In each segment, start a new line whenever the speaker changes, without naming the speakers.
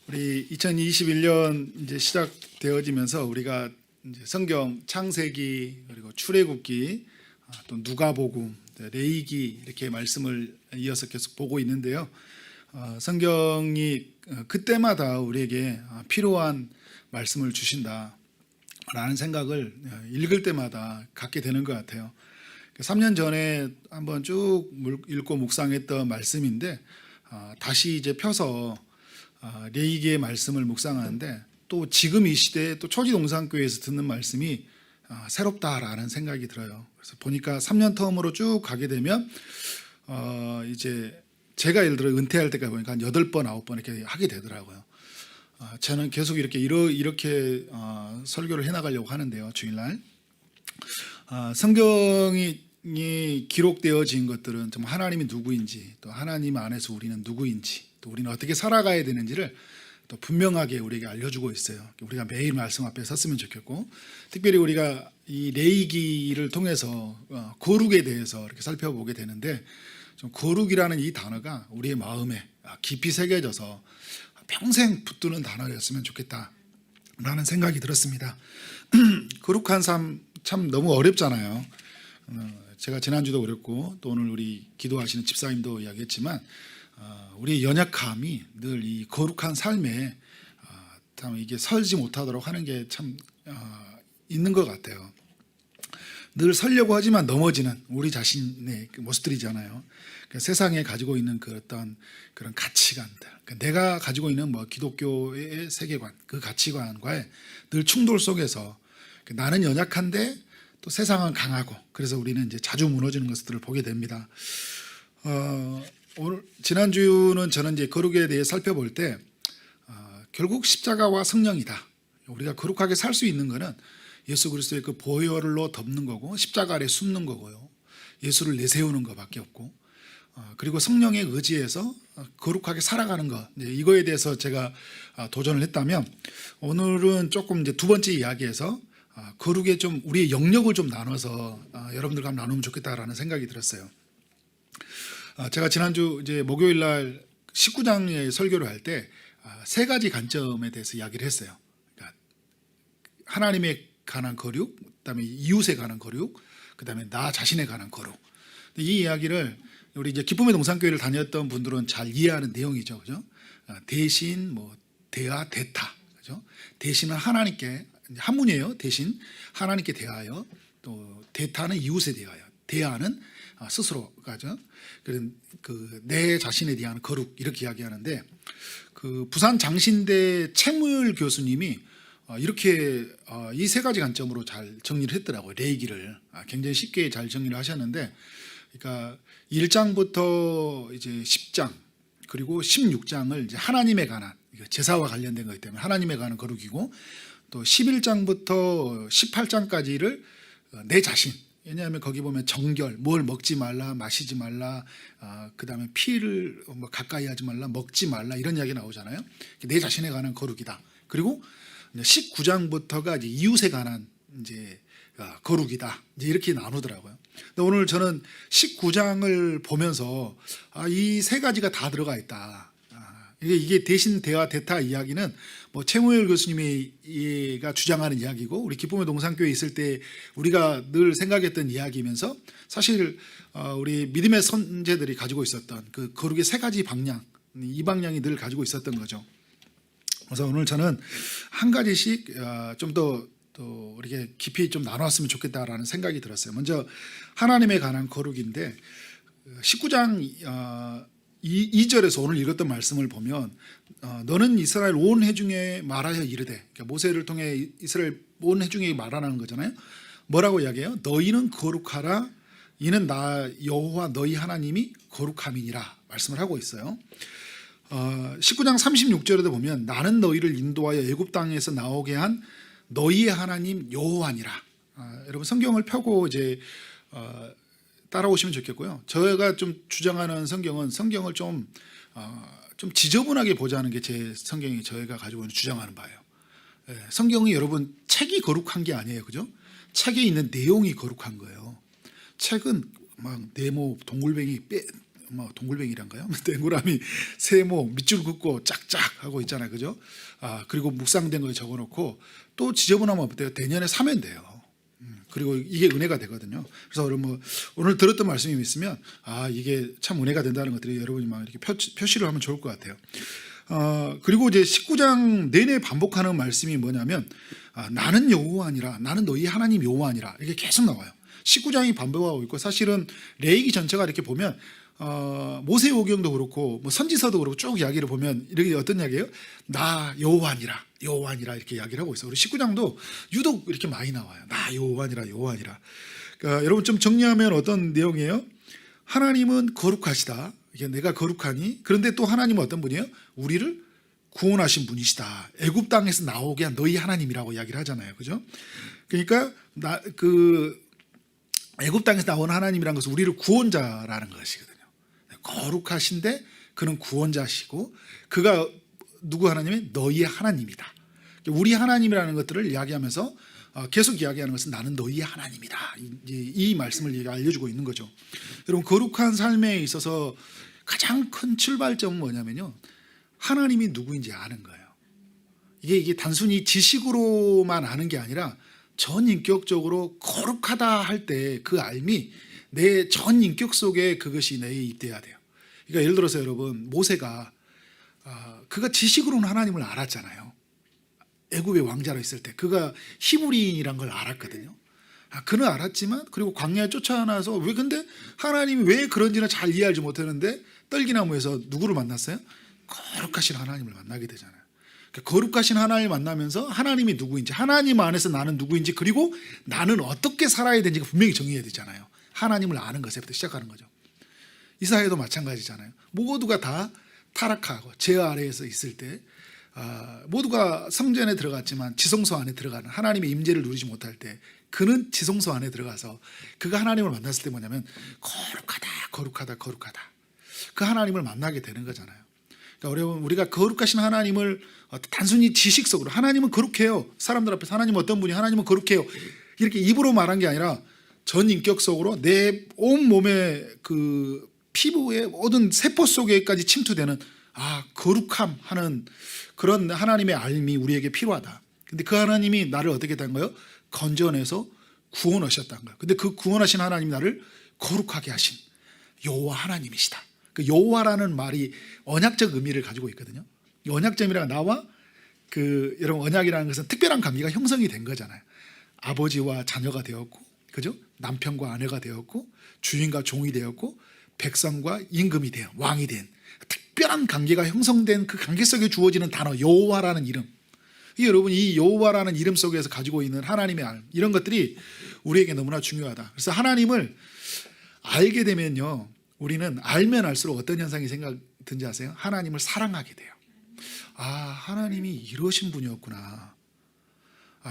우리 2021년 이제 시작되어지면서 우리가 이제 성경 창세기 그리고 출애굽기 또 누가복음, 레위기 이렇게 말씀을 이어서 계속 보고 있는데요. 성경이 그때마다 우리에게 필요한 말씀을 주신다라는 생각을 읽을 때마다 갖게 되는 것 같아요. 3년 전에 한번 쭉 읽고 묵상했던 말씀인데 다시 이제 펴서 레위기의 말씀을 묵상하는데 또 지금 이 시대에 또 초지동산교회에서 듣는 말씀이 새롭다라는 생각이 들어요. 그래서 보니까 3년 텀으로 쭉 가게 되면 이제 제가 예를 들어 은퇴할 때까지 보니까 한 8번, 9번 이렇게 하게 되더라고요. 저는 계속 이렇게 설교를 해나가려고 하는데요. 주일날 성경이 기록되어진 것들은 정말 하나님이 누구인지, 또 하나님 안에서 우리는 누구인지, 또 우리는 어떻게 살아가야 되는지를 또 분명하게 우리에게 알려주고 있어요. 우리가 매일 말씀 앞에 섰으면 좋겠고, 특별히 우리가 이 레위기를 통해서 거룩에 대해서 이렇게 살펴보게 되는데, 좀 거룩이라는 이 단어가 우리의 마음에 깊이 새겨져서 평생 붙드는 단어였으면 좋겠다라는 생각이 들었습니다. 거룩한 삶 참 너무 어렵잖아요. 제가 지난주도 그랬고 또 오늘 우리 기도하시는 집사님도 이야기했지만 우리의 연약함이 늘 이 거룩한 삶에 참 이게 설지 못하도록 하는 게 참 있는 것 같아요. 늘 설려고 하지만 넘어지는 우리 자신의 그 모습들이잖아요. 그러니까 세상에 가지고 있는 그 어떤 그런 가치관들, 그러니까 내가 가지고 있는 뭐 기독교의 세계관, 그 가치관과의 늘 충돌 속에서 나는 연약한데 또 세상은 강하고, 그래서 우리는 이제 자주 무너지는 것들을 보게 됩니다. 오늘 지난주는 저는 이제 거룩에 대해 살펴볼 때 결국 십자가와 성령이다. 우리가 거룩하게 살 수 있는 것은 예수 그리스도의 그 보혈로 덮는 거고 십자가 아래 숨는 거고요. 예수를 내세우는 것밖에 없고, 그리고 성령의 의지에서 거룩하게 살아가는 것, 이거에 대해서 제가 도전을 했다면 오늘은 조금 이제 두 번째 이야기에서 거룩에 좀 우리의 영역을 좀 나눠서 여러분들과 나누면 좋겠다라는 생각이 들었어요. 제가 지난주 이제 목요일 날 19장의 설교를 할 때 세 가지 관점에 대해서 이야기를 했어요. 그러니까 하나님에 관한 거룩, 그다음에 이웃에 관한 거룩, 그다음에 나 자신에 관한 거룩. 이 이야기를 우리 이제 기쁨의 동산교회를 다녔던 분들은 잘 이해하는 내용이죠, 그죠? 대신, 뭐 대하, 대타, 그죠? 대신은 하나님께, 한문이에요. 대신 하나님께 대하여, 또 대타는 이웃에 대하여, 대하는 스스로가죠. 그런 그 내 자신에 대한 거룩, 이렇게 이야기하는데, 그 부산 장신대 최무열 교수님이 이렇게 이 세 가지 관점으로 잘 정리를 했더라고요. 레위기를 굉장히 쉽게 잘 정리를 하셨는데, 그러니까 1장부터 이제 10장 그리고 16장을 이제 하나님에 관한 제사와 관련된 거기 때문에 하나님에 관한 거룩이고, 또 11장부터 18장까지를 내 자신, 왜냐하면 거기 보면 정결, 뭘 먹지 말라, 마시지 말라, 그다음에 피를 뭐 가까이 하지 말라, 먹지 말라, 이런 이야기 나오잖아요. 내 자신에 관한 거룩이다. 그리고 19장부터가 이제 이웃에 관한 이제 거룩이다. 이제 이렇게 나누더라고요. 근데 오늘 저는 19장을 보면서 이 세 가지가 다 들어가 있다. 이게 대신 대화 대타 이야기는 뭐 최무열 교수님이가 주장하는 이야기고, 우리 기쁨의 동산교회에 있을 때 우리가 늘 생각했던 이야기면서 사실 우리 믿음의 선제들이 가지고 있었던 그 거룩의 세 가지 방향, 이 방향이 늘 가지고 있었던 거죠. 그래서 오늘 저는 한 가지씩 좀 더 이렇게 깊이 좀 나눴으면 좋겠다라는 생각이 들었어요. 먼저 하나님에 관한 거룩인데 19장 2절에서 오늘 읽었던 말씀을 보면 너는 이스라엘 온 회중에 말하여 이르되, 그러니까 모세를 통해 이스라엘 온 회중에 말하는 거잖아요. 뭐라고 이야기해요? 너희는 거룩하라, 이는 나 여호와 너희 하나님이 거룩함이니라 말씀을 하고 있어요. 19장 36절에도 보면 나는 너희를 인도하여 애굽 땅에서 나오게 한 너희의 하나님 여호와니라. 여러분 성경을 펴고 이제 따라오시면 좋겠고요. 저희가 좀 주장하는 성경은 성경을 좀 지저분하게 보자는 게 제 성경이 저희가 가지고 있는 주장하는 바예요. 성경이 여러분 책이 거룩한 게 아니에요, 그죠? 책에 있는 내용이 거룩한 거예요. 책은 막 네모, 동글뱅이, 뭐 동글뱅이란가요? 동그라미, 세모, 밑줄 긋고 짝짝 하고 있잖아요, 그죠? 그리고 묵상된 거에 적어놓고 또 지저분하면 어때요? 대년에 사면 돼요. 그리고 이게 은혜가 되거든요. 그래서 오늘 들었던 말씀이 있으면 이게 참 은혜가 된다는 것들이 여러분이 막 이렇게 표시를 하면 좋을 것 같아요. 그리고 이제 19장 내내 반복하는 말씀이 뭐냐면 나는 여호와니라, 나는 너희 하나님 여호와니라, 이게 계속 나와요. 19장이 반복하고 있고, 사실은 레위기 전체가 이렇게 보면 모세오경도 그렇고 뭐 선지서도 그렇고 쭉 이야기를 보면 이렇게 어떤 이야기예요? 나 여호와니라, 여호와니라 이렇게 이야기를 하고 있어요. 우리 19장도 유독 이렇게 많이 나와요. 나 여호와니라, 여호와니라. 그러니까 여러분 좀 정리하면 어떤 내용이에요? 하나님은 거룩하시다. 이게 내가 거룩하니, 그런데 또 하나님은 어떤 분이에요? 우리를 구원하신 분이시다. 애굽 땅에서 나오게 한 너희 하나님이라고 이야기를 하잖아요, 그죠? 그러니까 애굽 땅에서 나온 하나님이라는 것은 우리를 구원자라는 것이거든요. 거룩하신데 그는 구원자시고, 그가 누구 하나님이? 너희의 하나님이다. 우리 하나님이라는 것들을 이야기하면서 계속 이야기하는 것은 나는 너희의 하나님이다. 이 말씀을 알려주고 있는 거죠. 여러분, 거룩한 삶에 있어서 가장 큰 출발점은 뭐냐면요, 하나님이 누구인지 아는 거예요. 이게 단순히 지식으로만 아는 게 아니라 전인격적으로 거룩하다 할 때 그 알미, 내 전인격 속에 그것이 내에 입돼야 돼요. 그러니까 예를 들어서 여러분, 모세가 그가 지식으로는 하나님을 알았잖아요. 애굽의 왕자로 있을 때 그가 히브리인이란 걸 알았거든요. 그는 알았지만, 그리고 광야에 쫓아나서 근데 하나님이 왜 그런지는 잘 이해하지 못하는데 떨기나무에서 누구를 만났어요? 거룩하신 하나님을 만나게 되잖아요. 거룩하신 하나님을 만나면서 하나님이 누구인지, 하나님 안에서 나는 누구인지, 그리고 나는 어떻게 살아야 되는지가 분명히 정해야 되잖아요. 하나님을 아는 것에부터 시작하는 거죠. 이사야도 마찬가지잖아요. 모두가 다 타락하고 죄 아래에서 있을 때 모두가 성전에 들어갔지만 지성소 안에 들어가는 하나님의 임재를 누리지 못할 때, 그는 지성소 안에 들어가서 그가 하나님을 만났을 때 뭐냐면 거룩하다, 거룩하다, 거룩하다, 그 하나님을 만나게 되는 거잖아요. 그러니까 우리가 거룩하신 하나님을 단순히 지식적으로 하나님은 거룩해요, 사람들 앞에서 하나님은 어떤 분이, 하나님은 거룩해요, 이렇게 입으로 말한 게 아니라 전 인격적으로 내 온 몸의 그 피부의 모든 세포 속에까지 침투되는 거룩함 하는 그런 하나님의 알미 우리에게 필요하다. 근데 그 하나님이 나를 어떻게 된 거예요? 건져내서 구원하셨다는 거예요. 근데 그 구원하신 하나님이 나를 거룩하게 하신 여호와 하나님이시다. 그 여호와라는 말이 언약적 의미를 가지고 있거든요. 언약점이라 나와 여러분, 언약이라는 것은 특별한 관계가 형성이 된 거잖아요. 아버지와 자녀가 되었고, 그죠? 남편과 아내가 되었고, 주인과 종이 되었고, 백성과 임금이 되어 왕이 된 특별한 관계가 형성된 그 관계 속에 주어지는 단어 여호와라는 이름. 여러분, 이 여호와라는 이름 속에서 가지고 있는 하나님의 알, 이런 것들이 우리에게 너무나 중요하다. 그래서 하나님을 알게 되면요, 우리는 알면 알수록 어떤 현상이 생각든지 아세요? 하나님을 사랑하게 돼요. 하나님이 이러신 분이었구나.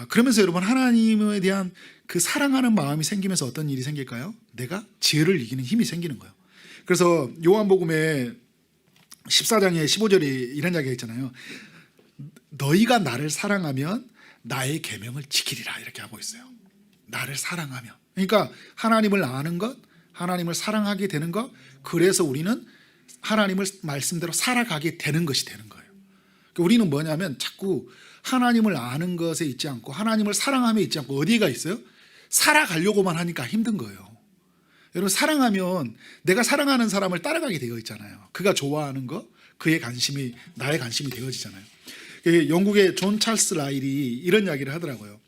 그러면서 여러분, 하나님에 대한 그 사랑하는 마음이 생기면서 어떤 일이 생길까요? 내가 죄를 이기는 힘이 생기는 거예요. 그래서 요한복음의 14장의 15절에 이런 이야기가 있잖아요. 너희가 나를 사랑하면 나의 계명을 지키리라, 이렇게 하고 있어요. 나를 사랑하면, 그러니까 하나님을 아는 것, 하나님을 사랑하게 되는 것, 그래서 우리는 하나님을 말씀대로 살아가게 되는 것이 되는 거예요. 그러니까 우리는 뭐냐면 자꾸 하나님을 아는 것에 있지 않고 하나님을 사랑함에 있지 않고 어디가 있어요? 살아가려고만 하니까 힘든 거예요. 여러분, 사랑하면 내가 사랑하는 사람을 따라가게 되어 있잖아요. 그가 좋아하는 거, 그의 관심이 나의 관심이 되어지잖아요. 영국의 존 찰스 라일이 이런 이야기를 하더라고요.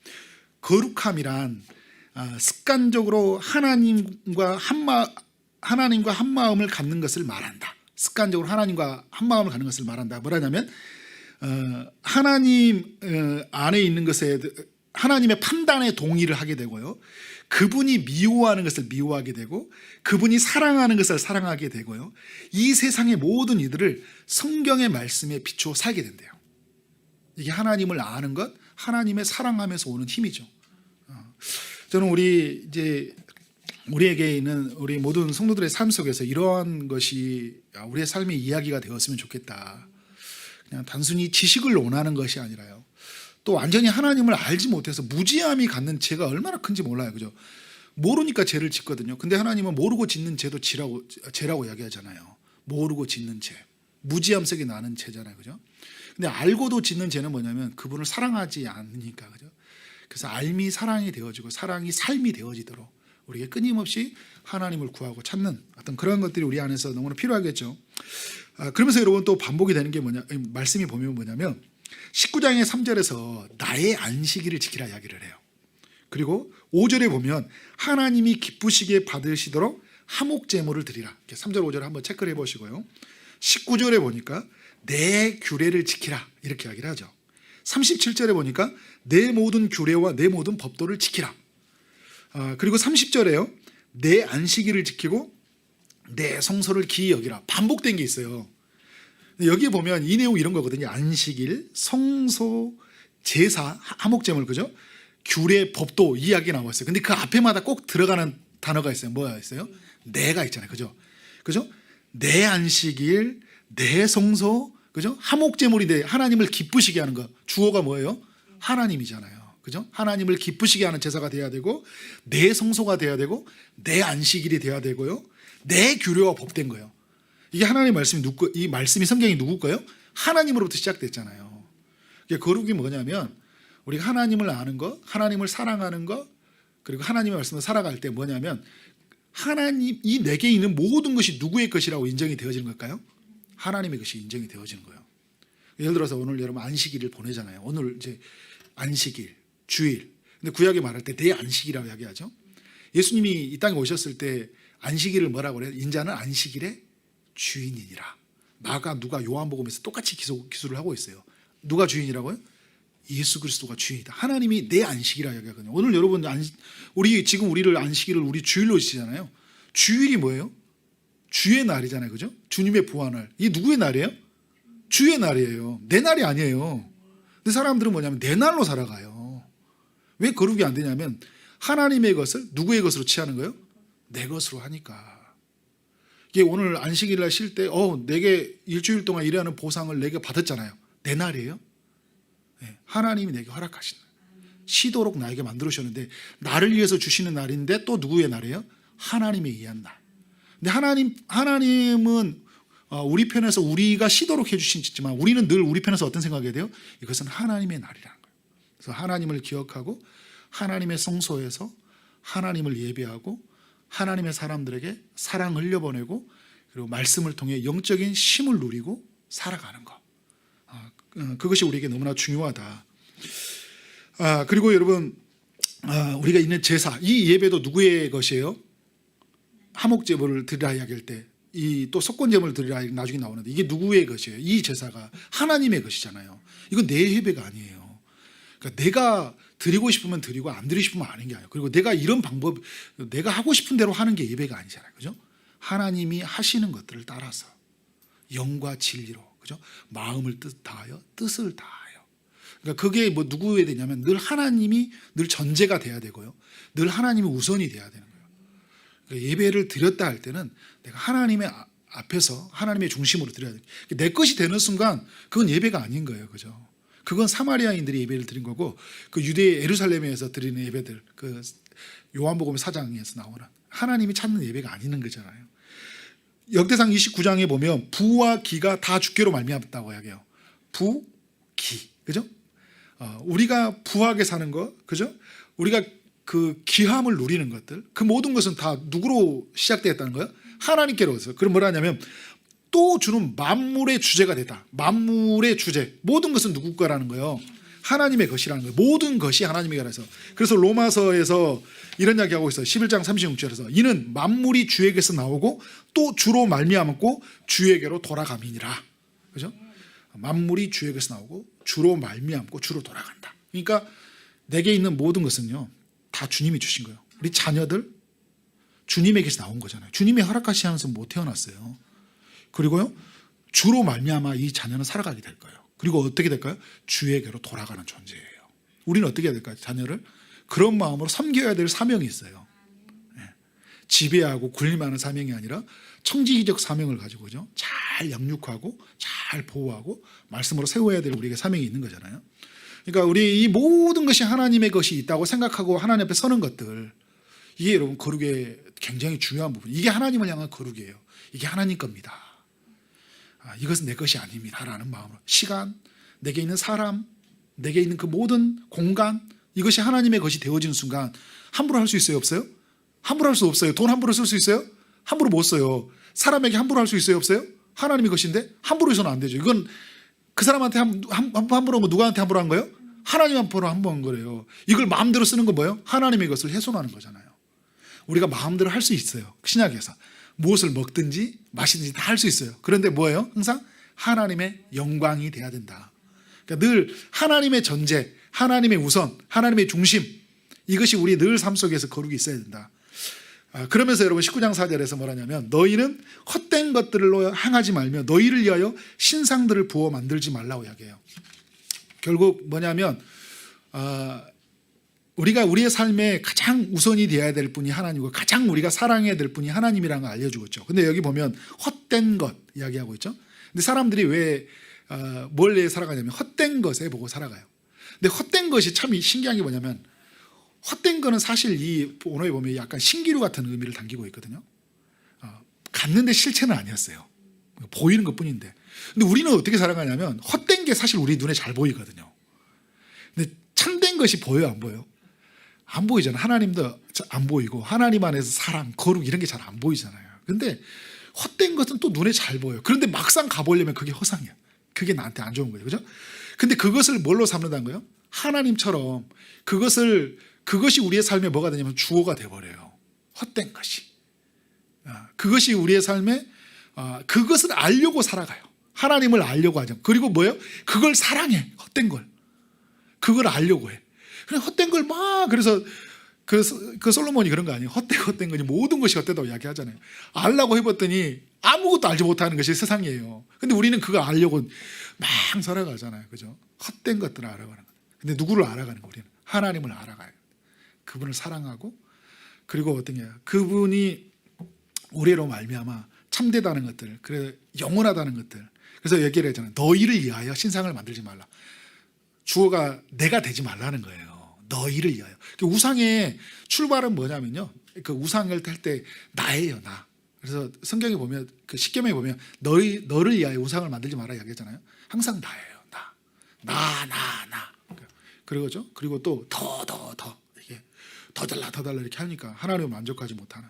거룩함이란 습관적으로 하나님과 한 마음을 갖는 것을 말한다. 습관적으로 하나님과 한 마음을 갖는 것을 말한다. 뭐라냐면 하나님 안에 있는 것에 하나님의 판단에 동의를 하게 되고요, 그분이 미워하는 것을 미워하게 되고, 그분이 사랑하는 것을 사랑하게 되고요, 이 세상의 모든 이들을 성경의 말씀에 비추어 살게 된대요. 이게 하나님을 아는 것, 하나님의 사랑하면서 오는 힘이죠. 저는 우리에게 있는 우리 모든 성도들의 삶 속에서 이러한 것이 우리의 삶의 이야기가 되었으면 좋겠다. 그냥 단순히 지식을 원하는 것이 아니라요, 또 완전히 하나님을 알지 못해서 무지함이 갖는 죄가 얼마나 큰지 몰라요, 그죠? 모르니까 죄를 짓거든요. 근데 하나님은 모르고 짓는 죄도 죄라고 이야기하잖아요. 모르고 짓는 죄. 무지함 속에 나는 죄잖아요. 그죠? 근데 알고도 짓는 죄는 뭐냐면 그분을 사랑하지 않으니까. 그죠? 그래서 알미 사랑이 되어지고 사랑이 삶이 되어지도록 우리에게 끊임없이 하나님을 구하고 찾는 어떤 그런 것들이 우리 안에서 너무나 필요하겠죠. 그러면서 여러분 또 반복이 되는 게 말씀이 보면 뭐냐면 19장의 3절에서 나의 안식일을 지키라 이야기를 해요. 그리고 5절에 보면 하나님이 기쁘시게 받으시도록 화목제물을 드리라. 3절 5절 한번 체크를 해보시고요. 19절에 보니까 내 규례를 지키라 이렇게 이야기를 하죠. 37절에 보니까 내 모든 규례와 내 모든 법도를 지키라. 그리고 30절에요. 내 안식일을 지키고 내 성소를 기이 여기라. 반복된 게 있어요. 여기 보면 이 내용 이런 거거든요. 안식일, 성소, 제사, 화목제물, 그죠? 규례, 법도 이야기 나와 있어요. 근데 그 앞에마다 꼭 들어가는 단어가 있어요. 뭐가 있어요? 내가 있잖아요. 그죠? 그죠? 내 안식일, 내 성소, 그죠? 화목제물인데 하나님을 기쁘시게 하는 거. 주어가 뭐예요? 하나님이잖아요. 그죠? 하나님을 기쁘시게 하는 제사가 돼야 되고, 내 성소가 돼야 되고, 내 안식일이 돼야 되고요. 내 규례와 법된 거예요. 이게 하나님의 말씀이 이 말씀이 성경이 누구 거예요? 하나님으로부터 시작됐잖아요. 거룩이 뭐냐면 우리가 하나님을 아는 거, 하나님을 사랑하는 거, 그리고 하나님의 말씀을 살아갈 때 뭐냐면 하나님 이 내게 있는 모든 것이 누구의 것이라고 인정이 되어지는 걸까요? 하나님의 것이 인정이 되어지는 거예요. 예를 들어서 오늘 여러분 안식일을 보내잖아요. 오늘 이제 안식일, 주일. 근데 구약에 말할 때 내 안식이라고 이야기하죠. 예수님이 이 땅에 오셨을 때 안식일을 뭐라고 그래요? 인자는 안식일의 주인이니라. 마가, 누가, 요한복음에서 똑같이 기술을 하고 있어요. 누가 주인이라고요? 예수 그리스도가 주인이다. 하나님이 내 안식이라 이야기하거든요. 오늘 여러분 지금 우리를 안식일을 우리 주일로 지잖아요. 주일이 뭐예요? 주의 날이잖아요. 그죠? 주님의 부활날. 이게 누구의 날이에요? 주의 날이에요. 내 날이 아니에요. 근데 사람들은 뭐냐면 내 날로 살아가요. 왜 거룩이 안 되냐면 하나님의 것을 누구의 것으로 취하는 거예요? 내 것으로 하니까. 이게 오늘 안식일날 쉴 때 내게 일주일 동안 일하는 보상을 내게 받았잖아요. 내 날이에요? 네, 하나님이 내게 허락하신 날. 쉬도록 나에게 만들으셨는데 나를 위해서 주시는 날인데 또 누구의 날이에요? 하나님에 의한 날. 근데 하나님은 우리 편에서 우리가 쉬도록 해주시지만 우리는 늘 우리 편에서 어떤 생각이 돼요? 이것은 하나님의 날이라는 거예요. 그래서 하나님을 기억하고 하나님의 성소에서 하나님을 예배하고 하나님의 사람들에게 사랑을 흘려보내고 그리고 말씀을 통해 영적인 쉼을 누리고 살아가는 것. 그것이 우리에게 너무나 중요하다. 그리고 여러분 우리가 있는 제사, 이 예배도 누구의 것이에요? 화목제물을 드리라 이야기할 때 이 또 속건제물을 드리라 나중에 나오는데 이게 누구의 것이에요? 이 제사가 하나님의 것이잖아요. 이건 내 예배가 아니에요. 그러니까 내가 드리고 싶으면 드리고 안 드리고 싶으면 아닌 게 아니에요. 그리고 내가 이런 방법, 내가 하고 싶은 대로 하는 게 예배가 아니잖아요. 그죠? 하나님이 하시는 것들을 따라서 영과 진리로, 그죠? 마음을 다하여 뜻을 다하여. 그러니까 그게 뭐 누구에 되냐면 늘 하나님이 늘 전제가 돼야 되고요. 늘 하나님이 우선이 돼야 되는 거예요. 그러니까 예배를 드렸다 할 때는 내가 하나님의 앞에서 하나님의 중심으로 드려야 돼요. 내 것이 되는 순간 그건 예배가 아닌 거예요. 그죠? 그건 사마리아인들이 예배를 드린 거고 그 유대 예루살렘에서 드리는 예배들 그 요한복음 4장에서 나오는 하나님이 찾는 예배가 아니는 거잖아요. 역대상 29장에 보면 부와 기가 다 주께로 말미암았다고 이야기해요. 부, 기, 그죠? 우리가 부하게 사는 거, 그죠? 우리가 그 기함을 누리는 것들, 그 모든 것은 다 누구로 시작되었다는 거예요? 하나님께로서. 그럼 뭐라 하냐면 또 주는 만물의 주제가 됐다. 만물의 주제, 모든 것은 누구 거라는 거예요? 하나님의 것이라는 거예요. 모든 것이 하나님의 거라서. 그래서 로마서에서 이런 이야기하고 있어요. 11장 36절에서 이는 만물이 주에게서 나오고 또 주로 말미암았고 주에게로 돌아감이니라. 그죠? 만물이 주에게서 나오고 주로 말미암고 주로 돌아간다. 그러니까 내게 있는 모든 것은요 다 주님이 주신 거예요. 우리 자녀들 주님에게서 나온 거잖아요. 주님이 허락하시 않아서 못 태어났어요. 그리고요 주로 말미암아 이 자녀는 살아가게 될 거예요. 그리고 어떻게 될까요? 주에게로 돌아가는 존재예요. 우리는 어떻게 해야 될까요? 자녀를 그런 마음으로 섬겨야 될 사명이 있어요. 지배하고 군림하는 사명이 아니라 청지기적 사명을 가지고죠. 잘 양육하고 잘 보호하고 말씀으로 세워야 될 우리에게 사명이 있는 거잖아요. 그러니까 우리 이 모든 것이 하나님의 것이 있다고 생각하고 하나님 앞에 서는 것들, 이게 여러분 거룩의 굉장히 중요한 부분. 이게 하나님을 향한 거룩이에요. 이게 하나님 겁니다. 이것은 내 것이 아닙니다라는 마음으로 시간, 내게 있는 사람, 내게 있는 그 모든 공간, 이것이 하나님의 것이 되어지는 순간 함부로 할 수 있어요? 없어요? 함부로 할 수 없어요. 돈 함부로 쓸 수 있어요? 함부로 못 써요. 사람에게 함부로 할 수 있어요? 없어요? 하나님의 것인데 함부로 해서는 안 되죠. 이건 그 사람한테 함부로 한 거 누구한테 함부로 한 거예요? 하나님 함부로 함부로 한 거래요. 이걸 마음대로 쓰는 건 뭐예요? 하나님의 것을 훼손하는 거잖아요. 우리가 마음대로 할 수 있어요. 신약에서 무엇을 먹든지 마시든지 다 할 수 있어요. 그런데 뭐예요? 항상 하나님의 영광이 돼야 된다. 그러니까 늘 하나님의 전제, 하나님의 우선, 하나님의 중심, 이것이 우리 늘 삶 속에서 거룩이 있어야 된다. 그러면서 여러분 19장 4절에서 뭐라냐면 너희는 헛된 것들로 행하지 말며 너희를 위하여 신상들을 부어 만들지 말라고 이야기해요. 결국 뭐냐면 우리가 우리의 삶에 가장 우선이 되어야 될 분이 하나님이고 가장 우리가 사랑해야 될 분이 하나님이라는 걸 알려주고 있죠. 근데 여기 보면 헛된 것 이야기하고 있죠. 근데 사람들이 왜 뭘 살아가냐면 헛된 것에 보고 살아가요. 근데 헛된 것이 참 신기한 게 뭐냐면 헛된 거는 사실 이 언어에 보면 약간 신기루 같은 의미를 담기고 있거든요. 갔는데 실체는 아니었어요. 보이는 것뿐인데. 근데 우리는 어떻게 살아가냐면 헛된 게 사실 우리 눈에 잘 보이거든요. 근데 참된 것이 보여요, 안 보여요? 안 보이잖아요. 하나님도 안 보이고 하나님 안에서 사랑, 거룩 이런 게 잘 안 보이잖아요. 근데 헛된 것은 또 눈에 잘 보여요. 그런데 막상 가보려면 그게 허상이야. 그게 나한테 안 좋은 거예요. 그죠? 근데 그것을 뭘로 삼는다는 거예요? 하나님처럼 그것이 우리의 삶에 뭐가 되냐면 주어가 돼버려요. 헛된 것이. 그것이 우리의 삶에 그것을 알려고 살아가요. 하나님을 알려고 하죠. 그리고 뭐예요? 그걸 사랑해. 헛된 걸. 그걸 알려고 해. 그래 헛된 걸 막 그래서 그 솔로몬이 그런 거 아니에요? 헛된 거지 모든 것이 헛되다고 이야기하잖아요. 알라고 해봤더니 아무것도 알지 못하는 것이 세상이에요. 근데 우리는 그거 알려고 막 살아가잖아요. 그죠? 헛된 것들을 알아가는 거예요. 근데 누구를 알아가는 거예요? 우리는 하나님을 알아가요. 그분을 사랑하고 그리고 어떤 게 그분이 우리로 말미암아 참되다는 것들, 그래 영원하다는 것들. 그래서 얘기를 했잖아요. 너희를 위하여 신상을 만들지 말라. 주어가 내가 되지 말라는 거예요. 너희를 위하여. 우상의 출발은 뭐냐면요. 그 우상을 할 때 나예요, 나. 그래서 성경에 보면 그 십계명에 보면 너를 위하여 우상을 만들지 마라 이야기하잖아요. 항상 나예요, 나. 그러죠. 그리고 또 더 이게 더 달라 이렇게 하니까 하나님을 만족하지 못하는.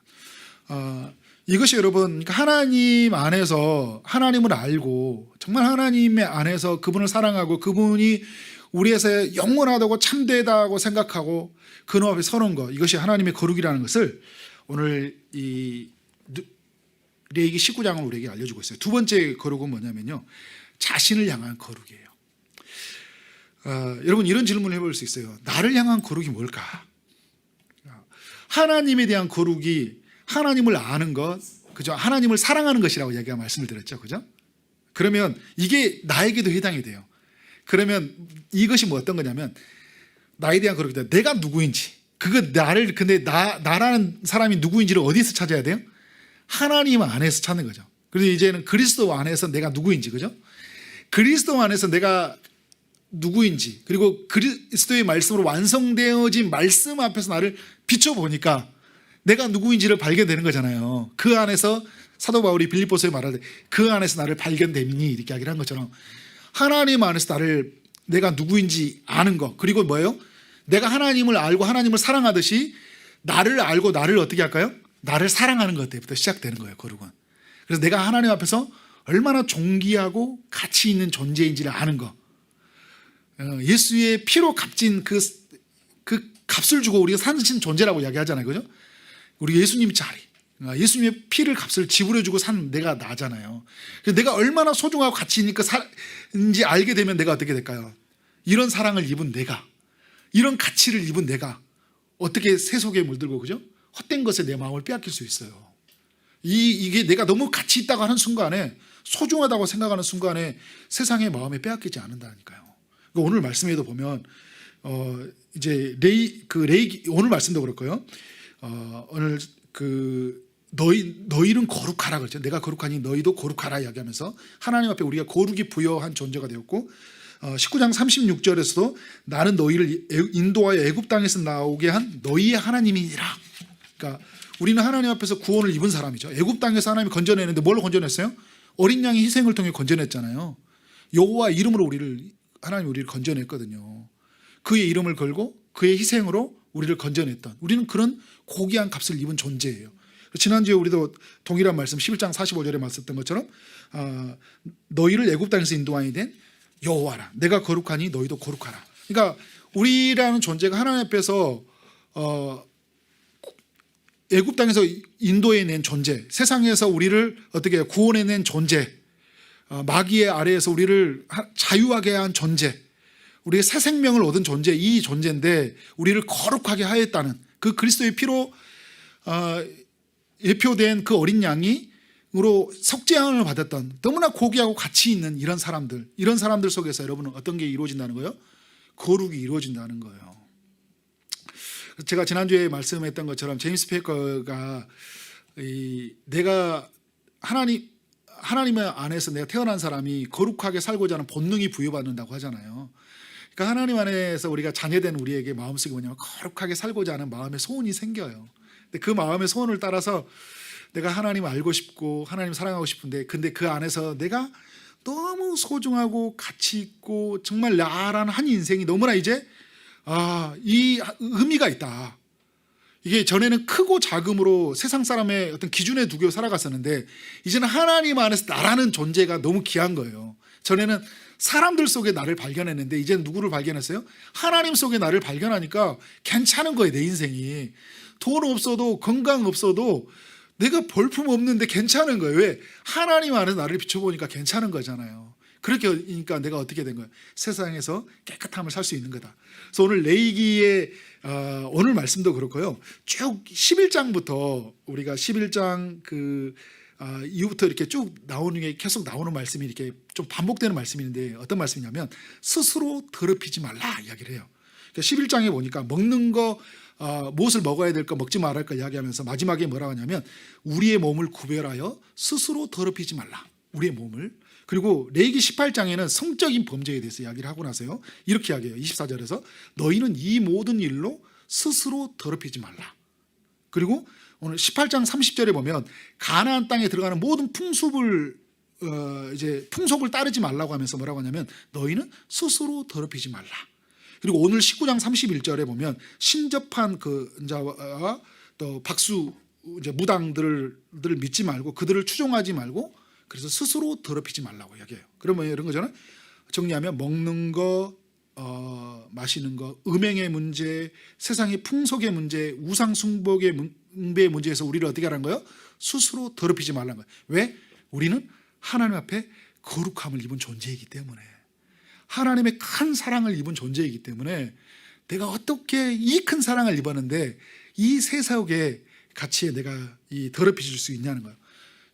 이것이 여러분 하나님 안에서 하나님을 알고 정말 하나님의 안에서 그분을 사랑하고 그분이 우리에서 영원하다고 참되다고 생각하고 그 눈앞에 서는 것, 이것이 하나님의 거룩이라는 것을 오늘 이 레위기 19장은 우리에게 알려주고 있어요. 두 번째 거룩은 뭐냐면요, 자신을 향한 거룩이에요. 여러분 이런 질문을 해볼 수 있어요. 나를 향한 거룩이 뭘까? 하나님에 대한 거룩이 하나님을 아는 것, 그죠? 하나님을 사랑하는 것이라고 얘기가 말씀을 드렸죠, 그죠? 그러면 이게 나에게도 해당이 돼요. 그러면 이것이 뭐 어떤 거냐면 나에 대한 거룩이다. 내가 누구인지, 근데 나라는 사람이 누구인지를 어디서 찾아야 돼요? 하나님 안에서 찾는 거죠. 그래서 이제는 그리스도 안에서 내가 누구인지, 그죠? 그리스도 안에서 내가 누구인지, 그리고 그리스도의 말씀으로 완성되어진 말씀 앞에서 나를 비춰보니까 내가 누구인지를 발견되는 거잖아요. 그 안에서 사도 바울이 빌립보서에 말할 때 그 안에서 나를 발견됨이니 이렇게 이야기를 한 것처럼 하나님 안에서 내가 누구인지 아는 것, 그리고 뭐예요? 내가 하나님을 알고 하나님을 사랑하듯이 나를 알고 나를 어떻게 할까요? 나를 사랑하는 것 때부터 시작되는 거예요, 거룩은. 그래서 내가 하나님 앞에서 얼마나 존귀하고 가치 있는 존재인지를 아는 것, 예수의 피로 값진 그 값을 주고 우리가 사신 존재라고 이야기하잖아요, 그죠? 우리 예수님 자리, 예수님의 피를 값을 지불해주고 산 내가 나잖아요. 그래서 내가 얼마나 소중하고 가치 있는지 알게 되면 내가 어떻게 될까요? 이런 사랑을 입은 내가, 이런 가치를 입은 내가 어떻게 세속에 물들고, 그죠? 헛된 것에 내 마음을 빼앗길 수 있어요. 이게 내가 너무 가치 있다고 하는 순간에, 소중하다고 생각하는 순간에 세상의 마음에 빼앗기지 않는다니까요. 오늘 말씀에도 보면 이제 오늘 말씀도 그렇고요. 오늘 너희는 거룩하라 그랬죠. 내가 거룩하니 너희도 거룩하라 이야기하면서 하나님 앞에 우리가 거룩이 부여한 존재가 되었고, 19장 36절에서도 나는 너희를 인도하여 애굽 땅에서 나오게 한 너희의 하나님이니라 그러니까 우리는 하나님 앞에서 구원을 입은 사람이죠. 애굽 땅에서 하나님이 건져내는데 뭘로 건져냈어요? 어린 양의 희생을 통해 건져냈잖아요. 여호와 이름으로 하나님 우리를 건져냈거든요. 그의 이름을 걸고 그의 희생으로 우리를 건져냈던, 우리는 그런 고귀한 값을 입은 존재예요. 지난주에 우리도 동일한 말씀 11장 45절에 말씀했던 것처럼 너희를 애굽 땅에서 인도하니 된 여호와라, 내가 거룩하니 너희도 거룩하라. 그러니까 우리라는 존재가 하나님 앞에서 애굽 땅에서 인도해낸 존재, 세상에서 우리를 어떻게 구원해낸 존재, 마귀의 아래에서 우리를 자유하게 한 존재, 우리의 새 생명을 얻은 존재, 이 존재인데 우리를 거룩하게 하였다는 그 그리스도의 피로 예표된 그 어린 양이로 속죄함을 받았던 너무나 고귀하고 가치 있는 이런 사람들 속에서 여러분은 어떤 게 이루어진다는 거예요? 거룩이 이루어진다는 거예요. 제가 지난주에 말씀했던 것처럼 제임스 페이커가 내가 하나님의 안에서 내가 태어난 사람이 거룩하게 살고자 하는 본능이 부여받는다고 하잖아요. 그러니까 하나님 안에서 우리가 자녀된 우리에게 마음속에 뭐냐면 거룩하게 살고자 하는 마음의 소원이 생겨요. 근데 그 마음의 소원을 따라서 내가 하나님 알고 싶고 하나님 사랑하고 싶은데, 근데 그 안에서 내가 너무 소중하고 가치 있고 정말 나라는 한 인생이 너무나 이제 이 의미가 있다. 이게 전에는 크고 작음으로 세상 사람의 어떤 기준에 두고 살아갔었는데 이제는 하나님 안에서 나라는 존재가 너무 귀한 거예요. 전에는 사람들 속에 나를 발견했는데 이제는 누구를 발견했어요? 하나님 속에 나를 발견하니까 괜찮은 거예요. 내 인생이 돈 없어도 건강 없어도 내가 볼품 없는데 괜찮은 거예요. 왜? 하나님 안에서 나를 비춰보니까 괜찮은 거잖아요. 그렇게 하니까 내가 어떻게 된 거예요? 세상에서 깨끗함을 살 수 있는 거다. 그래서 오늘 레위기의 오늘 말씀도 그렇고요. 쭉 11장부터 우리가 11장 이후부터 이렇게 쭉 나오는 게 계속 나오는 말씀이 이렇게 좀 반복되는 말씀인데 어떤 말씀이냐면 스스로 더럽히지 말라 이야기를 해요. 그러니까 11장에 보니까 먹는 거 무엇을 먹어야 될까 먹지 말아야 할까 이야기하면서 마지막에 뭐라고 하냐면 우리의 몸을 구별하여 스스로 더럽히지 말라. 우리의 몸을. 그리고 레위기 18장에는 성적인 범죄에 대해서 이야기를 하고 나서요. 이렇게 이야기해요. 24절에서 너희는 이 모든 일로 스스로 더럽히지 말라. 그리고 오늘 18장 30절에 보면 가나안 땅에 들어가는 모든 풍습을 풍속을 따르지 말라고 하면서 뭐라고 하냐면 너희는 스스로 더럽히지 말라. 그리고 오늘 19장 31절에 보면 신접한 자와 또 박수 무당들을 믿지 말고 그들을 추종하지 말고 그래서 스스로 더럽히지 말라고 이야기해요. 그러면 이런 거잖아요. 정리하면 먹는 거, 마시는 거, 음행의 문제, 세상의 풍속의 문제, 우상 숭배의 문제에서 우리를 어떻게 하라는 거예요? 스스로 더럽히지 말라는 거예요. 왜? 우리는 하나님 앞에 거룩함을 입은 존재이기 때문에, 하나님의 큰 사랑을 입은 존재이기 때문에 내가 어떻게 이 큰 사랑을 입었는데 이 세상의 가치에 내가 더럽혀질 수 있냐는 거예요.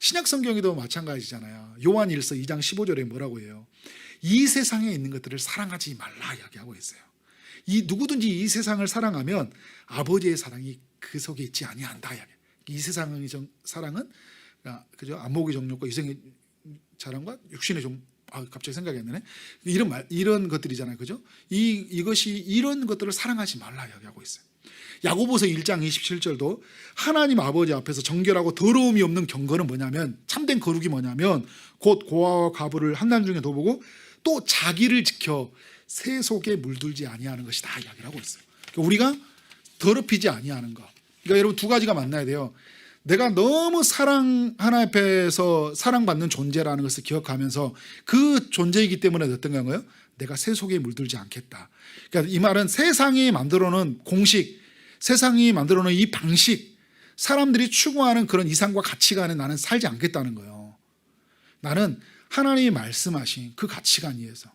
신약 성경에도 마찬가지잖아요. 요한일서 2장 15절에 뭐라고 해요? 이 세상에 있는 것들을 사랑하지 말라 이야기하고 있어요. 누구든지 이 세상을 사랑하면 아버지의 사랑이 그 속에 있지 아니한다 이야기. 이 세상의 사랑은 그죠? 안목의 정욕과 이성의 자랑과 육신의 갑자기 생각이 안 나네. 이런 것들이잖아요, 그죠? 이것이 이런 것들을 사랑하지 말라 이야기하고 있어요. 야고보서 1장 27절도 하나님 아버지 앞에서 정결하고 더러움이 없는 경건은 뭐냐면, 참된 거룩이 뭐냐면 곧 고아와 과부를 한난 중에 돌보고 또 자기를 지켜 새 속에 물들지 아니하는 것이다 이야기를 하고 있어요. 그러니까 우리가 더럽히지 아니하는 것. 그러니까 여러분 두 가지가 만나야 돼요. 내가 너무 하나님 앞에서 사랑받는 존재라는 것을 기억하면서 그 존재이기 때문에 어떤 거예요? 내가 새 속에 물들지 않겠다. 그러니까 이 말은 세상이 만들어놓은 공식, 세상이 만들어놓은 이 방식, 사람들이 추구하는 그런 이상과 가치관에 나는 살지 않겠다는 거예요. 나는 하나님이 말씀하신 그 가치관 위에서,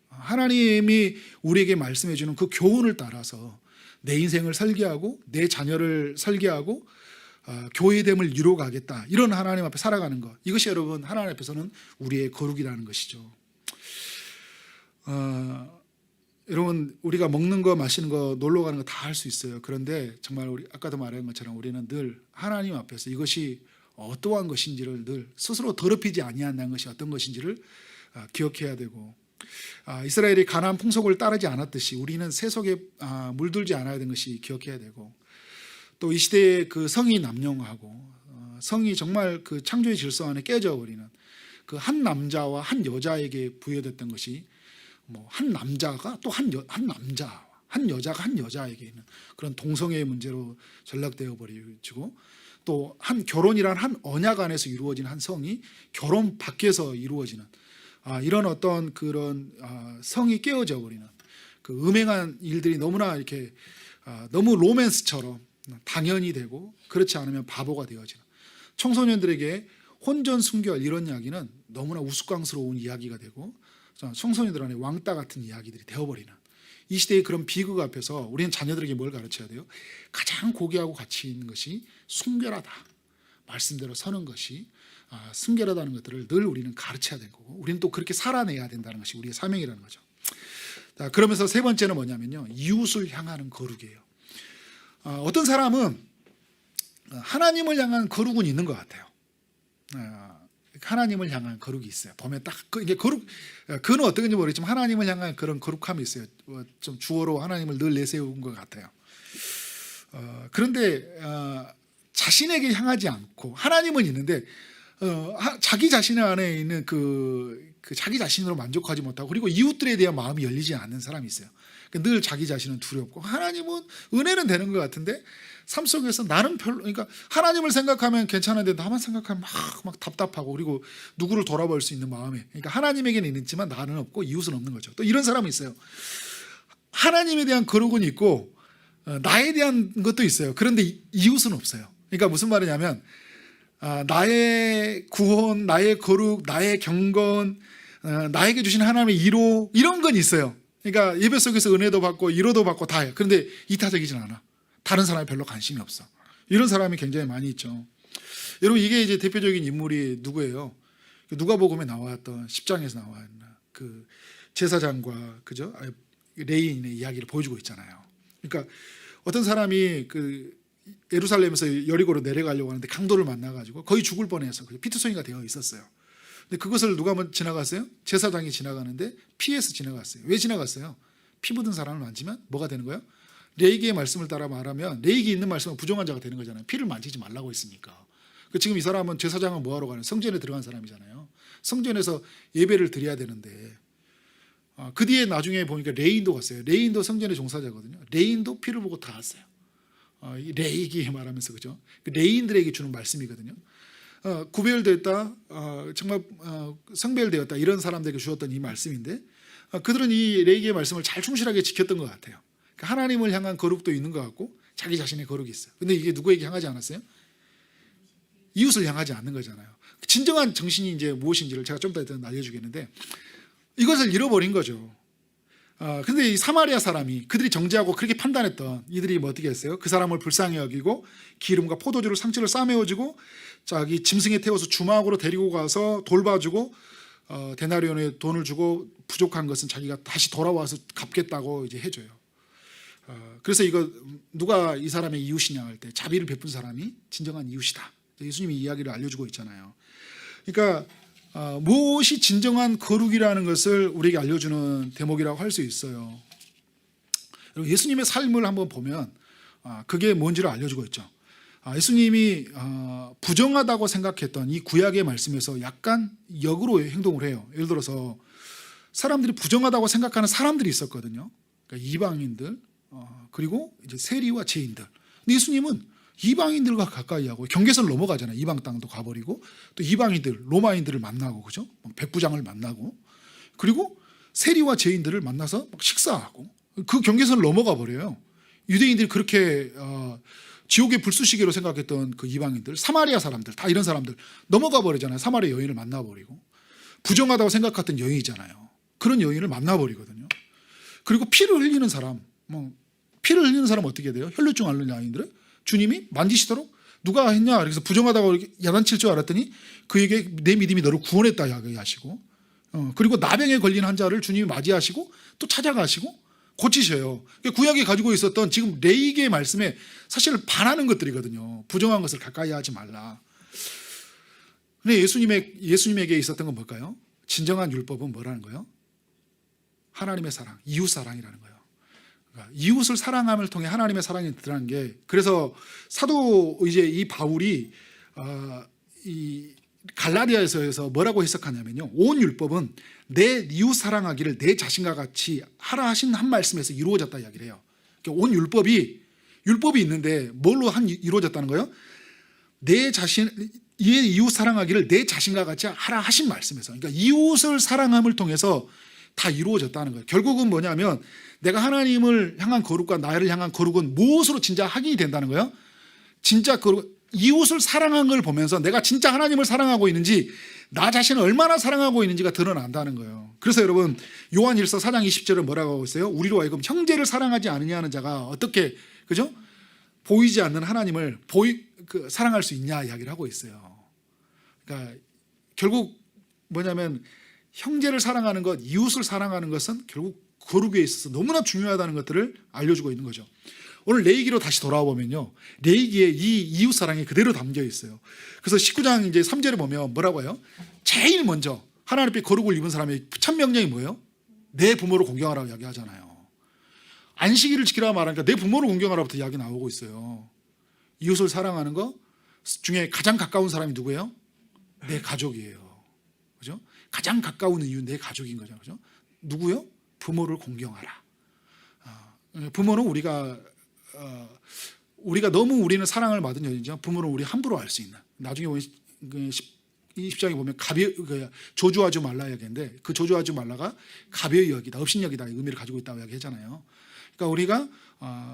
하나님이 우리에게 말씀해 주는 그 교훈을 따라서 내 인생을 설계하고 내 자녀를 설계하고 교회됨을 이루어가겠다. 이런 하나님 앞에 살아가는 것. 이것이 여러분 하나님 앞에서는 우리의 거룩이라는 것이죠. 여러분 우리가 먹는 거 마시는 거 놀러 가는 거 다 할 수 있어요. 그런데 정말 우리 아까도 말한 것처럼 우리는 늘 하나님 앞에서 이것이 어떠한 것인지를 늘 스스로 더럽히지 아니한다는 것이 어떤 것인지를 기억해야 되고, 이스라엘이 가나안 풍속을 따르지 않았듯이 우리는 새 속에 물들지 않아야 되는 것이 기억해야 되고, 또 이 시대의 그 성이 남용하고 성이 정말 그 창조의 질서 안에 깨져버리는 그 한 남자와 한 여자에게 부여됐던 것이 뭐 한 남자가 또 한 남자, 한 여자가 한 여자에게 있는 그런 동성애의 문제로 전락되어 버리고, 또 한 결혼이란 한 언약 안에서 이루어진 한 성이 결혼 밖에서 이루어지는 이런 어떤 그런 성이 깨어져 버리는 그 음행한 일들이 너무나 이렇게 너무 로맨스처럼 당연히 되고, 그렇지 않으면 바보가 되어지는, 청소년들에게 혼전 순결 이런 이야기는 너무나 우스꽝스러운 이야기가 되고 청소년들 안에 왕따 같은 이야기들이 되어버리는 이 시대의 그런 비극 앞에서 우리는 자녀들에게 뭘 가르쳐야 돼요? 가장 고귀하고 가치 있는 것이 순결하다, 말씀대로 서는 것이 순결하다는 것들을 늘 우리는 가르쳐야 되는 거고, 우리는 또 그렇게 살아내야 된다는 것이 우리의 사명이라는 거죠. 자, 그러면서 세 번째는 뭐냐면요, 이웃을 향하는 거룩이에요. 어떤 사람은 하나님을 향한 거룩은 있는 것 같아요. 하나님을 향한 거룩이 있어요. 보면 딱 이게 거룩, 그는 어떤지 모르겠지만 하나님을 향한 그런 거룩함이 있어요. 좀 주어로 하나님을 늘 내세운 것 같아요. 그런데 자신에게 향하지 않고, 하나님은 있는데 자기 자신 안에 있는 그 자기 자신으로 만족하지 못하고, 그리고 이웃들에 대한 마음이 열리지 않는 사람이 있어요. 늘 자기 자신은 두렵고, 하나님은 은혜는 되는 것 같은데 삶 속에서 나는 별로, 그러니까 하나님을 생각하면 괜찮은데 나만 생각하면 막 답답하고, 그리고 누구를 돌아볼 수 있는 마음에, 그러니까 하나님에게는 있지만 나는 없고 이웃은 없는 거죠. 또 이런 사람이 있어요. 하나님에 대한 거룩은 있고 나에 대한 것도 있어요. 그런데 이웃은 없어요. 그러니까 무슨 말이냐면 나의 구원, 나의 거룩, 나의 경건, 나에게 주신 하나님의 위로, 이런 건 있어요. 그러니까 예배 속에서 은혜도 받고 위로도 받고 다 해요. 그런데 이타적이진 않아. 다른 사람이 별로 관심이 없어. 이런 사람이 굉장히 많이 있죠. 여러분, 이게 이제 대표적인 인물이 누구예요? 누가복음에 나왔던 10장에서 나와 있는 그 제사장과 그죠? 레인의 이야기를 보여주고 있잖아요. 그러니까 어떤 사람이 그 예루살렘에서 여리고로 내려가려고 하는데 강도를 만나가지고 거의 죽을 뻔해서 피투성이가 되어 있었어요. 근데 그것을 누가 지나갔어요? 제사장이 지나가는데 피해서 지나갔어요. 왜 지나갔어요? 피 묻은 사람을 만지면 뭐가 되는 거예요? 레이기의 말씀을 따라 말하면 레이기 있는 말씀은 부정한 자가 되는 거잖아요. 피를 만지지 말라고 했으니까. 지금 이 사람은 제사장은 뭐하러 가는, 성전에 들어간 사람이잖아요. 성전에서 예배를 드려야 되는데 그 뒤에 나중에 보니까 레인도 갔어요. 레인도 성전의 종사자거든요. 레인도 피를 보고 다 왔어요. 레이기 말하면서, 그죠? 레인들에게 주는 말씀이거든요. 구별됐다, 정말 성별되었다, 이런 사람들에게 주었던 이 말씀인데 그들은 이 레이기의 말씀을 잘 충실하게 지켰던 것 같아요. 하나님을 향한 거룩도 있는 것 같고 자기 자신의 거룩이 있어요. 근데 이게 누구에게 향하지 않았어요? 이웃을 향하지 않는 거잖아요. 진정한 정신이 이제 무엇인지를 제가 좀 더 알려주겠는데, 이것을 잃어버린 거죠. 근데 이 사마리아 사람이, 그들이 정죄하고 그렇게 판단했던 이들이 뭐 어떻게 했어요? 그 사람을 불쌍히 여기고 기름과 포도주를 상처를 싸매어주고 자기 짐승에 태워서 주막으로 데리고 가서 돌봐주고 데나리온에 돈을 주고 부족한 것은 자기가 다시 돌아와서 갚겠다고 이제 해줘요. 그래서 이거 누가 이 사람의 이웃이냐 할 때 자비를 베푼 사람이 진정한 이웃이다. 예수님이 이야기를 알려주고 있잖아요. 그러니까 무엇이 진정한 거룩이라는 것을 우리에게 알려주는 대목이라고 할 수 있어요. 예수님의 삶을 한번 보면 그게 뭔지를 알려주고 있죠. 예수님이 부정하다고 생각했던 이 구약의 말씀에서 약간 역으로 행동을 해요. 예를 들어서 사람들이 부정하다고 생각하는 사람들이 있었거든요. 그러니까 이방인들, 그리고 이제 세리와 죄인들. 근데 예수님은 이방인들과 가까이 하고 경계선을 넘어가잖아요. 이방 땅도 가버리고 또 이방인들, 로마인들을 만나고, 그죠? 백부장을 만나고, 그리고 세리와 죄인들을 만나서 막 식사하고, 그 경계선을 넘어가 버려요. 유대인들이 그렇게 지옥의 불쑤시개로 생각했던 그 이방인들, 사마리아 사람들, 다 이런 사람들 넘어가 버리잖아요. 사마리아 여인을 만나버리고, 부정하다고 생각했던 여인이잖아요. 그런 여인을 만나버리거든요. 그리고 피를 흘리는 사람, 피를 흘리는 사람 어떻게 돼요? 혈루증 앓는 아이들은 주님이 만지시도록 누가 했냐? 그래서 부정하다고 야단칠 줄 알았더니 그에게 내 믿음이 너를 구원했다 이야기하시고, 그리고 나병에 걸린 환자를 주님이 맞이하시고 또 찾아가시고 고치셔요. 구약이 가지고 있었던 지금 레이기의 말씀에 사실 반하는 것들이거든요. 부정한 것을 가까이 하지 말라. 근데 예수님에게 있었던 건 뭘까요? 진정한 율법은 뭐라는 거예요? 하나님의 사랑, 이웃 사랑이라는 거예요. 그러니까 이웃을 사랑함을 통해 하나님의 사랑이 드러난 게, 그래서 사도 이제 이 바울이 이 갈라디아에서 뭐라고 해석하냐면요, 온 율법은 내 이웃 사랑하기를 내 자신과 같이 하라 하신 한 말씀에서 이루어졌다 이야기를 해요. 그러니까 온 율법이 있는데 뭘로 이루어졌다는 거예요? 내 자신, 이웃 사랑하기를 내 자신과 같이 하라 하신 말씀에서, 그러니까 이웃을 사랑함을 통해서 다 이루어졌다는 거예요. 결국은 뭐냐면 내가 하나님을 향한 거룩과 나를 향한 거룩은 무엇으로 진짜 확인이 된다는 거예요? 진짜 이웃을 사랑한 걸 보면서 내가 진짜 하나님을 사랑하고 있는지, 나 자신을 얼마나 사랑하고 있는지가 드러난다는 거예요. 그래서 여러분, 요한일서 4장 20절에 뭐라고 하고 있어요? 우리로 하여금 형제를 사랑하지 않느냐는 자가 어떻게, 그죠? 보이지 않는 하나님을 사랑할 수 있냐 이야기를 하고 있어요. 그러니까 결국 뭐냐면 형제를 사랑하는 것, 이웃을 사랑하는 것은 결국 거룩에 있어서 너무나 중요하다는 것들을 알려주고 있는 거죠. 오늘 레위기로 다시 돌아와 보면요, 레위기에 이 이웃 사랑이 그대로 담겨 있어요. 그래서 19장 이제 3절에 보면 뭐라고 해요? 제일 먼저 하나님 앞에 거룩을 입은 사람의 첫 명령이 뭐예요? 내 부모를 공경하라고 이야기하잖아요. 안식일을 지키라고 말하니까 내 부모를 공경하라부터 이야기 나오고 있어요. 이웃을 사랑하는 것 중에 가장 가까운 사람이 누구예요? 내 가족이에요. 그죠? 가장 가까운 이유 내 가족인 거죠. 그죠? 누구요? 부모를 공경하라. 부모는 우리가 너무 우리는 사랑을 받은 여인이죠. 부모는 우리 함부로 알 수 있는. 나중에 보면 20장에 보면 조주하지 말라 이야기인데, 그 조주하지 말라가 가벼이 여기다, 업신여기다 의미를 가지고 있다고 이야기하잖아요. 그러니까 우리가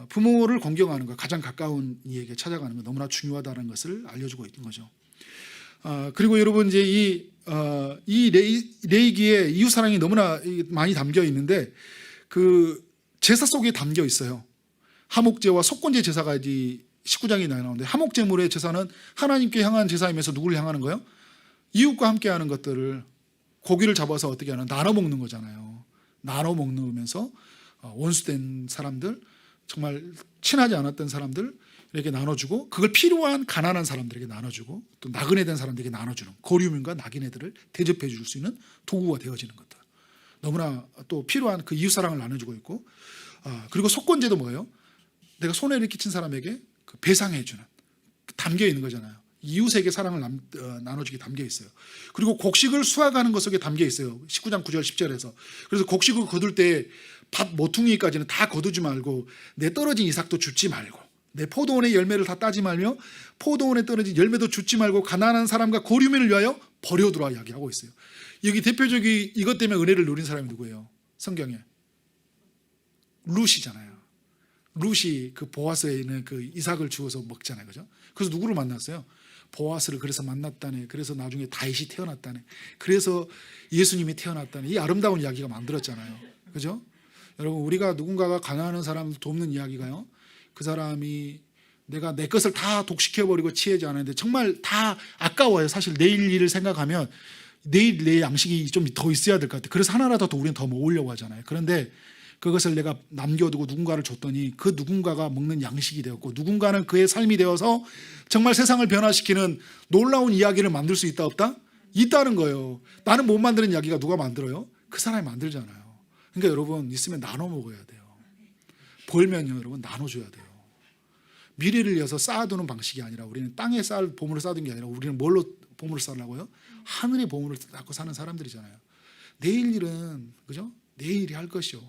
부모를 공경하는 것, 가장 가까운 이에게 찾아가는 것 너무나 중요하다는 것을 알려주고 있는 거죠. 그리고 여러분, 이제 이 레위기에 이웃 사랑이 너무나 많이 담겨 있는데, 그 제사 속에 담겨 있어요. 하목제와 속건제 제사가 이제 19장에 나오는데, 하목제물의 제사는 하나님께 향한 제사이면서 누구를 향하는 거예요? 이웃과 함께 하는 것들을, 고기를 잡아서 어떻게 하는, 나눠 먹는 거잖아요. 나눠 먹으면서 원수된 사람들, 정말 친하지 않았던 사람들 이렇게 나눠주고, 그걸 필요한 가난한 사람들에게 나눠주고, 또 나그네 된 사람들에게 나눠주는, 거류민과 나그네들을 대접해 줄 수 있는 도구가 되어지는 것들, 너무나 또 필요한 그 이웃사랑을 나눠주고 있고, 그리고 속건제도 뭐예요? 내가 손해를 끼친 사람에게 그 배상해 주는, 담겨 있는 거잖아요. 이웃에게 사랑을 나눠주기 담겨 있어요. 그리고 곡식을 수확하는 것 속에 담겨 있어요. 19장 9절 10절에서. 그래서 곡식을 거둘 때 밭 모퉁이까지는 다 거두지 말고, 내 떨어진 이삭도 줍지 말고, 내 포도원의 열매를 다 따지 말며 포도원에 떨어진 열매도 줍지 말고, 가난한 사람과 고류민을 위하여 버려두라 이야기하고 있어요. 여기 대표적인 이것 때문에 은혜를 누린 사람이 누구예요? 성경에 룻이잖아요. 룻이 그 보아스에 있는 그 이삭을 주어서 먹잖아요. 그죠? 그래서 누구를 만났어요? 보아스를 그래서 만났다네. 그래서 나중에 다윗이 태어났다네. 그래서 예수님이 태어났다네. 이 아름다운 이야기가 만들었잖아요. 그죠? 여러분, 우리가 누군가가 가난한 사람을 돕는 이야기가요, 그 사람이 내가 내 것을 다 독식해버리고 취하지 않았는데 정말 다 아까워요. 사실 내일 일을 생각하면 내일 내 양식이 좀 더 있어야 될 것 같아요. 그래서 하나라도 더 우리는 더 모으려고 하잖아요. 그런데 그것을 내가 남겨두고 누군가를 줬더니 그 누군가가 먹는 양식이 되었고, 누군가는 그의 삶이 되어서 정말 세상을 변화시키는 놀라운 이야기를 만들 수 있다 없다? 있다는 거예요. 나는 못 만드는 이야기가 누가 만들어요? 그 사람이 만들잖아요. 그러니까 여러분, 있으면 나눠 먹어야 돼요. 벌면요, 여러분, 나눠줘야 돼요. 미래를 위해서 쌓아두는 방식이 아니라, 우리는 땅에 보물을 쌓아둔 게 아니라 우리는 뭘로 보물을 쌓으려고요? 하늘의 보물을 쌓고 사는 사람들이잖아요. 내일 일은, 그죠? 내일이 할 것이요.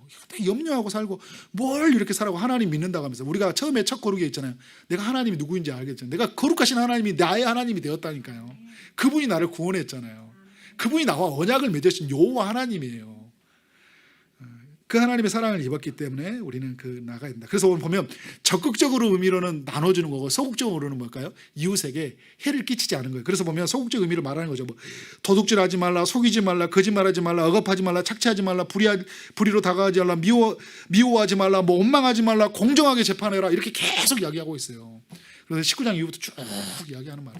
염려하고 살고 뭘 이렇게 살라고 하나님 믿는다고 하면서, 우리가 처음에 첫 거룩에 있잖아요. 내가 하나님이 누구인지 알겠죠. 내가 거룩하신 하나님이 나의 하나님이 되었다니까요. 그분이 나를 구원했잖아요. 그분이 나와 언약을 맺으신 여호와 하나님이에요. 그 하나님의 사랑을 입었기 때문에 우리는 나가야 된다. 그래서 오늘 보면 적극적으로 의미로는 나눠주는 거고, 소극적으로는 뭘까요? 이웃에게 해를 끼치지 않은 거예요. 그래서 보면 소극적 의미를 말하는 거죠. 도둑질하지 말라, 속이지 말라, 거짓말하지 말라, 억압하지 말라, 착취하지 말라, 불의로 다가가지 말라, 미워하지 말라, 원망하지 말라, 공정하게 재판해라, 이렇게 계속 이야기하고 있어요. 그래서 19장 이후부터 쭉 이야기하는 말이,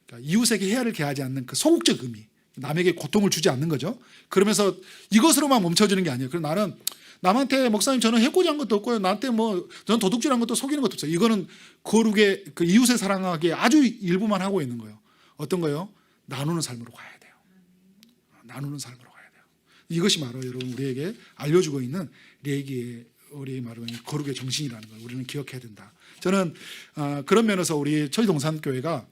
그러니까 이웃에게 해를 가하지 않는 그 소극적 의미, 남에게 고통을 주지 않는 거죠. 그러면서 이것으로만 멈춰지는 게 아니에요. 그럼 나는 남한테, 목사님 저는 해코지 한 것도 없고요, 나한테 저는 도둑질한 것도 속이는 것도 없어요. 이거는 거룩의 그 이웃을 사랑하기에 아주 일부만 하고 있는 거예요. 어떤 거요? 나누는 삶으로 가야 돼요. 나누는 삶으로 가야 돼요. 이것이 바로 여러분 우리에게 알려주고 있는 레위기의 우리 말하면 거룩의 정신이라는 걸 우리는 기억해야 된다. 저는 그런 면에서 우리 초지동산교회가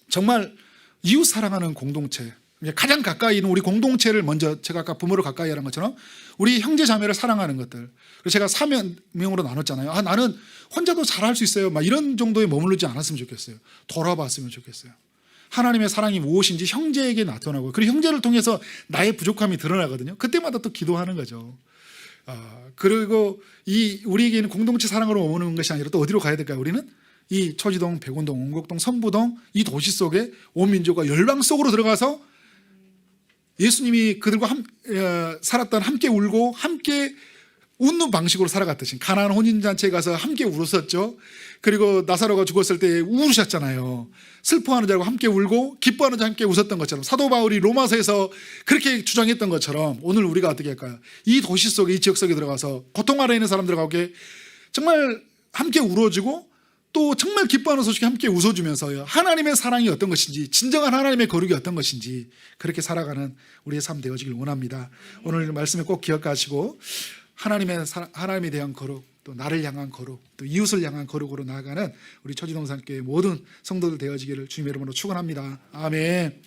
정말 이웃 사랑하는 공동체, 가장 가까이 있는 우리 공동체를 먼저, 제가 아까 부모를 가까이 하는 것처럼 우리 형제 자매를 사랑하는 것들. 그래서 제가 사명으로 나눴잖아요. 나는 혼자도 잘할 수 있어요. 막 이런 정도에 머무르지 않았으면 좋겠어요. 돌아봤으면 좋겠어요. 하나님의 사랑이 무엇인지 형제에게 나타나고, 그리고 형제를 통해서 나의 부족함이 드러나거든요. 그때마다 또 기도하는 거죠. 그리고 우리에게는 공동체 사랑으로 머무는 것이 아니라 또 어디로 가야 될까요? 우리는 이 초지동, 백운동, 원곡동, 선부동 이 도시 속에 온 민족과 열방 속으로 들어가서 예수님이 그들과 살았던, 함께 울고 함께 웃는 방식으로 살아갔듯이, 가나안 혼인잔치에 가서 함께 울었었죠. 그리고 나사로가 죽었을 때 울으셨잖아요. 슬퍼하는 자와 함께 울고 기뻐하는 자와 함께 웃었던 것처럼, 사도 바울이 로마서에서 그렇게 주장했던 것처럼 오늘 우리가 어떻게 할까요? 이 도시 속에, 이 지역 속에 들어가서 고통 아래 있는 사람들과 정말 함께 울어주고 또 정말 기뻐하는 소식에 함께 웃어주면서요, 하나님의 사랑이 어떤 것인지, 진정한 하나님의 거룩이 어떤 것인지 그렇게 살아가는 우리의 삶 되어지길 원합니다. 오늘 말씀을 꼭 기억하시고 하나님에 대한 거룩, 또 나를 향한 거룩, 또 이웃을 향한 거룩으로 나아가는 우리 초지동산교회 모든 성도들 되어지기를 주님의 이름으로 축원합니다. 아멘.